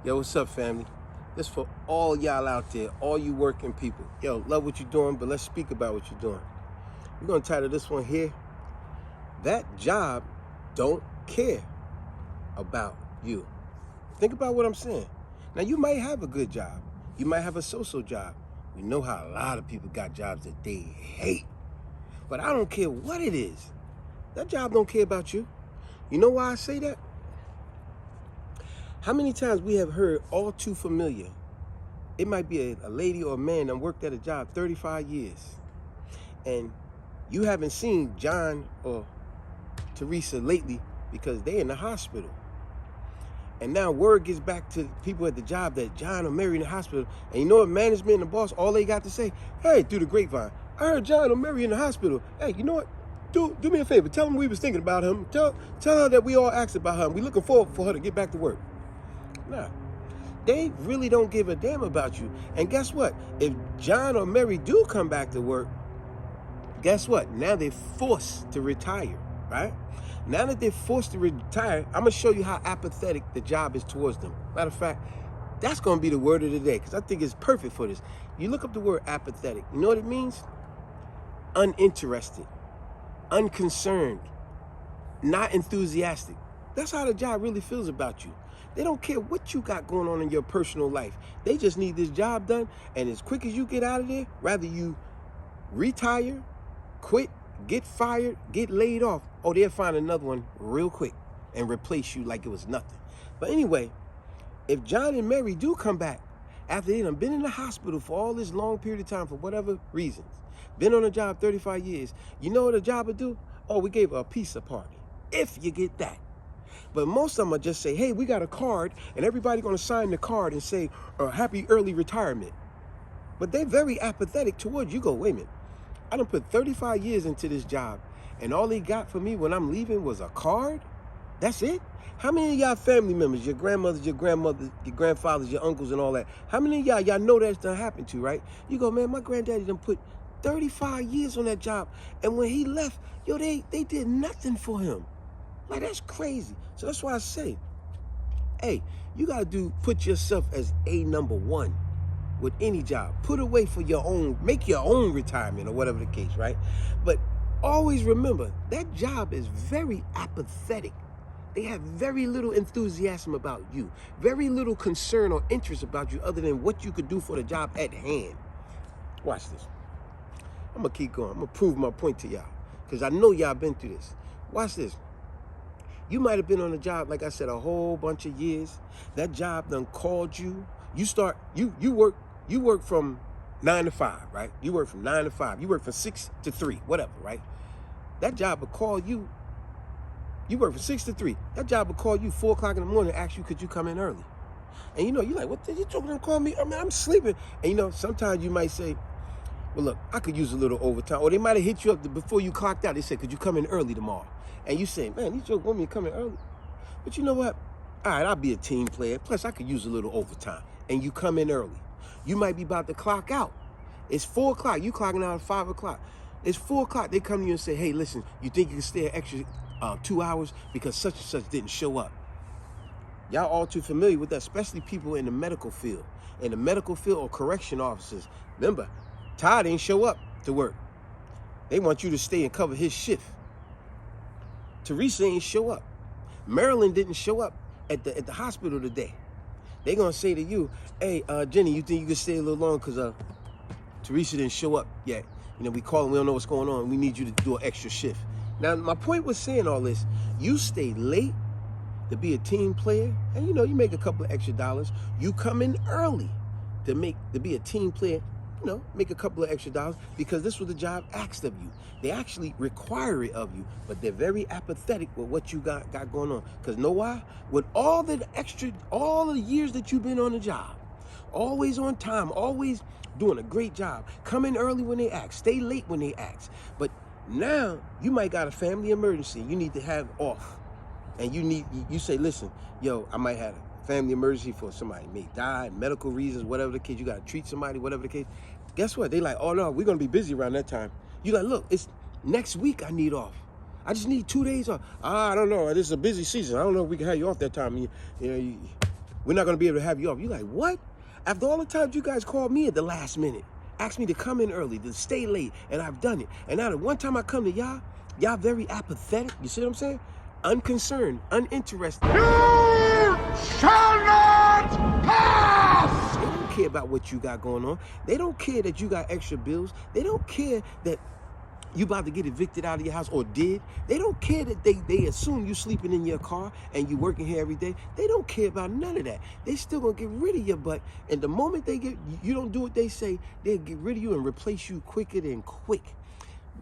Yo, what's up, family? This for all y'all out there, all you working people. Yo, love what you're doing, but let's speak about what you're doing. We're gonna title this one here, That Job Don't Care About You. Think about what I'm saying. Now, you might have a good job. You might have a so-so job. We know how a lot of people got jobs that they hate. But I don't care what it is. That job don't care about you. You know why I say that? How many times we have heard all too familiar, it might be a lady or a man that worked at a job 35 years, and you haven't seen John or Teresa lately because they're in the hospital. And now word gets back to people at the job that John or Mary in the hospital, and you know what, management and the boss, all they got to say, hey, through the grapevine, I heard John or Mary in the hospital. Hey, you know what? Do me a favor. Tell them we was thinking about him. Tell her that we all asked about her. We looking forward for her to get back to work. Nah, they really don't give a damn about you. And guess what? If John or Mary do come back to work, guess what? Now they're forced to retire, right? Now that they're forced to retire, I'm going to show you how apathetic the job is towards them. Matter of fact, that's going to be the word of the day because I think it's perfect for this. You look up the word apathetic. You know what it means? Uninterested, unconcerned, not enthusiastic. That's how the job really feels about you. They don't care what you got going on in your personal life. They just need this job done, and as quick as you get out of there, rather you retire, quit, get fired, get laid off, or they'll find another one real quick and replace you like it was nothing. But anyway, if John and Mary do come back after they done been in the hospital for all this long period of time for whatever reasons, been on a job 35 years, you know what a job would do? Oh, we gave her a pizza party, if you get that. But most of them will just say, hey, we got a card, and everybody gonna sign the card and say, happy early retirement. But they're very apathetic towards you. Go, wait a minute. I done put 35 years into this job, and all they got for me when I'm leaving was a card? That's it? How many of y'all family members, your grandmothers, your grandfathers, your uncles, and all that, how many of y'all know that's done happened to, right? You go, man, my granddaddy done put 35 years on that job, and when he left, yo, they did nothing for him. Like, that's crazy. So that's why I say, hey, you gotta put yourself as a number one with any job. Put away for your own, make your own retirement or whatever the case, right? But always remember, that job is very apathetic. They have very little enthusiasm about you, very little concern or interest about you other than what you could do for the job at hand. Watch this. I'm gonna keep going. I'm gonna prove my point to y'all because I know y'all been through this. Watch this. You might have been on a job, like I said, a whole bunch of years. That job done called you. You work from 9 to 5, right? You work from 9 to 5. You work from 6 to 3, whatever, right? That job will call you. You work from 6 to 3. That job will call you 4 o'clock in the morning and ask you, could you come in early? And you know, you're like, what the you talking about calling me? I mean, I'm sleeping. And you know, sometimes you might say, well, look, I could use a little overtime. Or they might have hit you up before you clocked out. They said, could you come in early tomorrow? And you say, man, these jokes want me to come in early. But you know what? All right, I'll be a team player. Plus, I could use a little overtime. And you come in early. You might be about to clock out. It's 4 o'clock. You clocking out at 5 o'clock. It's 4 o'clock. They come to you and say, hey, listen, you think you can stay an extra 2 hours because such and such didn't show up? Y'all all too familiar with that, especially people in the medical field. In the medical field or correction officers. Remember, Todd didn't show up to work. They want you to stay and cover his shift. Teresa ain't show up. Marilyn didn't show up at the hospital today. They gonna say to you, hey, Jenny, you think you can stay a little longer because Teresa didn't show up yet. You know, we call and we don't know what's going on. We need you to do an extra shift. Now, my point was saying all this. You stay late to be a team player, and you know, you make a couple of extra dollars. You come in early to be a team player, you know, make a couple of extra dollars because this was the job asked of you. They actually require it of you, but they're very apathetic with what you got going on. Because know why? With all the years that you've been on the job, always on time, always doing a great job, come in early when they ask, stay late when they ask. But now you might got a family emergency you need to have off. And you say, listen, yo, I might have a family emergency for somebody may die, medical reasons, whatever the case, you got to treat somebody, whatever the case. Guess what? They like, oh no, we're going to be busy around that time. You like, look, it's next week I need off. I just need 2 days off. I don't know. This is a busy season. I don't know if we can have you off that time. we're not going to be able to have you off. You're like, what? After all the times you guys called me at the last minute, asked me to come in early, to stay late, and I've done it. And now the one time I come to y'all, y'all very apathetic. You see what I'm saying? Unconcerned, uninterested. You shall not pass! They don't care about what you got going on. They don't care that you got extra bills. They don't care that you about to get evicted out of your house or did. They don't care that they assume you sleeping in your car and you working here every day. They don't care about none of that. They still gonna get rid of your butt. And the moment you don't do what they say, they'll get rid of you and replace you quicker than quick.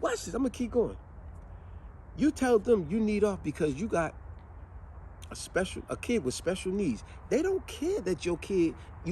Watch this, I'm gonna keep going. You tell them you need off because you got a kid with special needs. They don't care that you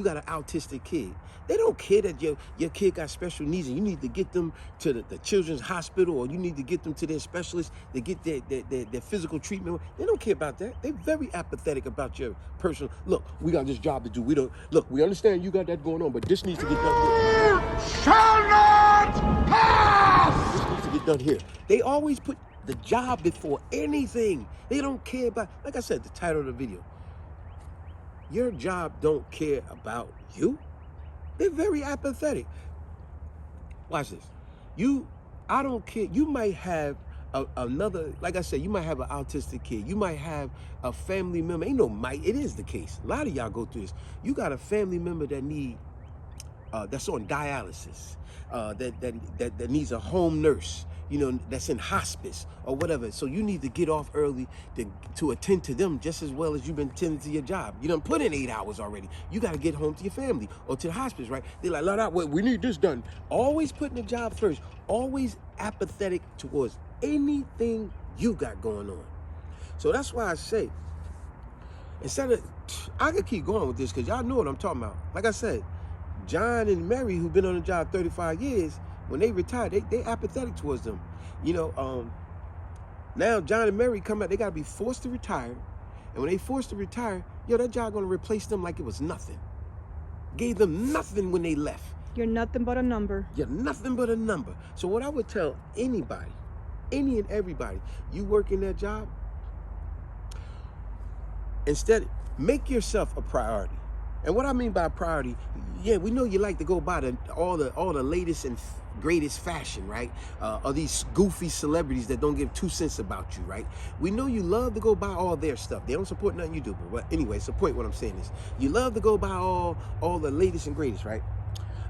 got an autistic kid. They don't care that your kid got special needs and you need to get them to the children's hospital, or you need to get them to their specialist to get their physical treatment. They don't care about that. They're very apathetic about your personal. Look, we got this job to do. We understand you got that going on, but this needs to get done here. Shall not pass! This needs to get done here. They always put the job before anything. They don't care about, like I said, the title of the video. Your job don't care about you. They're very apathetic. Watch this. I don't care. You might have another, like I said, you might have an autistic kid. You might have a family member. Ain't no might, it is the case. A lot of y'all go through this. You got a family member that that's on dialysis, that needs a home nurse, that's in hospice or whatever. So you need to get off early to attend to them just as well as you've been attending to your job. You done put in 8 hours already. You got to get home to your family or to the hospice, right? They're like, we need this done. Always putting the job first. Always apathetic towards anything you got going on. So that's why I say, I could keep going with this because y'all know what I'm talking about. Like I said, John and Mary, who've been on the job 35 years, when they retire, they apathetic towards them. Now John and Mary come out, they gotta be forced to retire. And when they forced to retire, that job gonna replace them like it was nothing. Gave them nothing when they left. You're nothing but a number. You're nothing but a number. So what I would tell anybody, any and everybody, you work in that job, instead, make yourself a priority. And what I mean by priority, we know you like to go buy all the latest and greatest fashion, right? Or these goofy celebrities that don't give 2 cents about you, right? We know you love to go buy all their stuff. They don't support nothing you do, but anyway, it's the point. What I'm saying is, you love to go buy all the latest and greatest, right?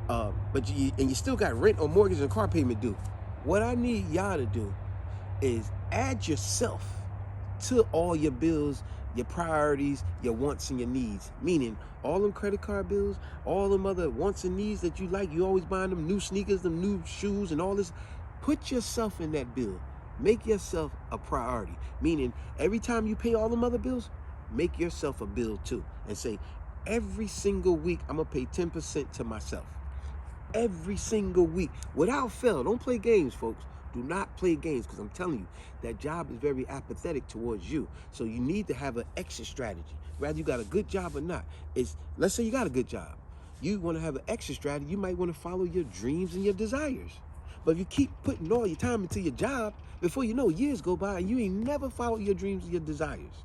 But you still got rent or mortgage and car payment due. What I need y'all to do is add yourself to all your bills, your priorities, your wants and your needs. Meaning all them credit card bills, all them other wants and needs that you like, you always buying them new sneakers, them new shoes and all this. Put yourself in that bill. Make yourself a priority. Meaning every time you pay all them other bills, make yourself a bill too. And say, every single week, I'm gonna pay 10% to myself. Every single week, without fail. Don't play games, folks. Do not play games, because I'm telling you, that job is very apathetic towards you. So you need to have an exit strategy. Whether you got a good job or not. Let's say you got a good job. You want to have an exit strategy. You might want to follow your dreams and your desires. But if you keep putting all your time into your job, before you know, years go by and you ain't never followed your dreams and your desires.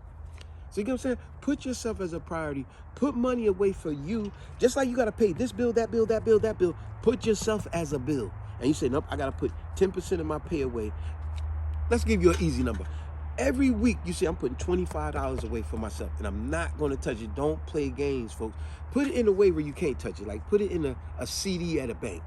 So you get what I'm saying? Put yourself as a priority. Put money away for you. Just like you got to pay this bill, that bill, that bill, that bill. Put yourself as a bill. And you say, nope, I got to put 10% of my pay away. Let's give you an easy number. Every week, you say, I'm putting $25 away for myself, and I'm not going to touch it. Don't play games, folks. Put it in a way where you can't touch it. Like, put it in a CD at a bank.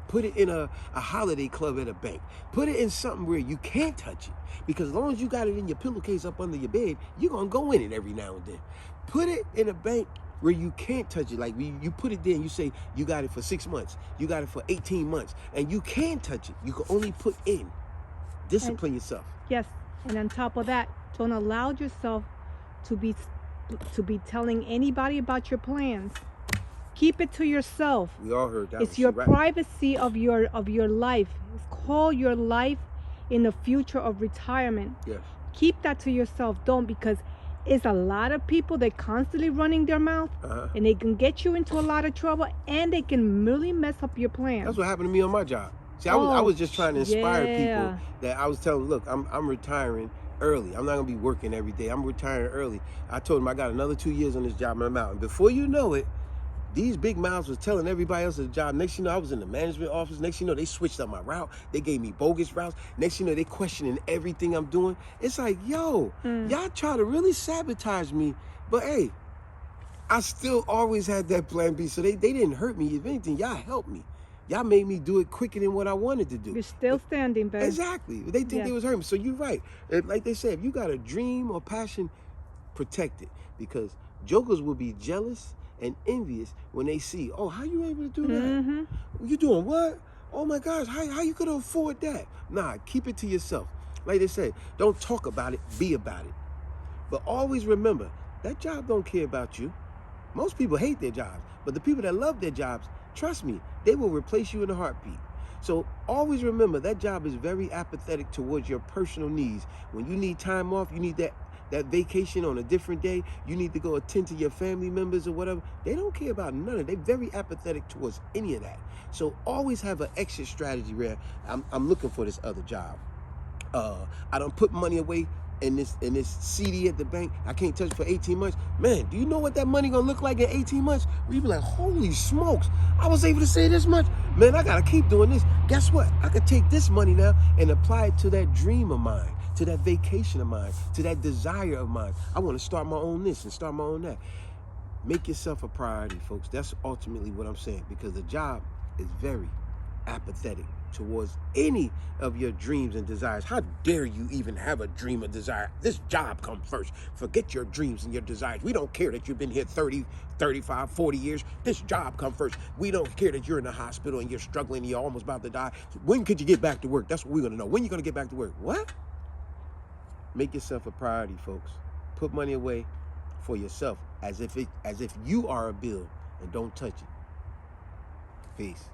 Put it in a holiday club at a bank. Put it in something where you can't touch it. Because as long as you got it in your pillowcase up under your bed, you're going to go in it every now and then. Put it in a bank where you can't touch it. Like you put it there and you say you got it for 6 months. You got it for 18 months. And you can't touch it. You can only put in. Discipline yourself. Yes. And on top of that, don't allow yourself to be telling anybody about your plans. Keep it to yourself. We all heard that. It's your privacy of your life. Call your life in the future of retirement. Yes. Keep that to yourself. Don't, because it's a lot of people that constantly running their mouth, and they can get you into a lot of trouble, and they can really mess up your plans. That's what happened to me on my job. See, I was just trying to inspire people that I was telling, look, I'm retiring early. I'm not gonna be working every day. I'm retiring early. I told him I got another 2 years on this job and I'm out. And before you know it, these big mouths was telling everybody else at the job. Next you know, I was in the management office. Next you know, they switched up my route. They gave me bogus routes. Next you know, they questioning everything I'm doing. It's like, yo, y'all try to really sabotage me. But hey, I still always had that plan B. So they didn't hurt me. If anything, y'all helped me. Y'all made me do it quicker than what I wanted to do. You're still standing, babe. Exactly. They think they was hurting me. So you're right. Like they said, if you got a dream or passion, protect it. Because jokers will be jealous and envious when they see, oh, how you able to do that? You doing what? Oh my gosh, how you could afford that? Nah, keep it to yourself. Like they say, don't talk about it, be about it. But always remember, that job don't care about you. Most people hate their jobs, but the people that love their jobs, trust me, they will replace you in a heartbeat. So always remember, that job is very apathetic towards your personal needs. When you need time off, you need that vacation on a different day, you need to go attend to your family members or whatever, they don't care about none of it. They're very apathetic towards any of that. So always have an exit strategy where I'm looking for this other job. I don't put money away in this CD at the bank. I can't touch it for 18 months. Man, do you know what that money gonna look like in 18 months? We be like, holy smokes, I was able to save this much. Man, I gotta keep doing this. Guess what? I could take this money now and apply it to that dream of mine, to that vacation of mine, to that desire of mine. I want to start my own this and start my own that. Make yourself a priority, folks. That's ultimately what I'm saying, because the job is very apathetic towards any of your dreams and desires. How dare you even have a dream or desire? This job comes first. Forget your dreams and your desires. We don't care that you've been here 30, 35, 40 years. This job comes first. We don't care that you're in the hospital and you're struggling and you're almost about to die. When could you get back to work? That's what we're gonna know. When you gonna get back to work? What? Make yourself a priority, folks. Put money away for yourself as if you are a bill, and don't touch it. Peace.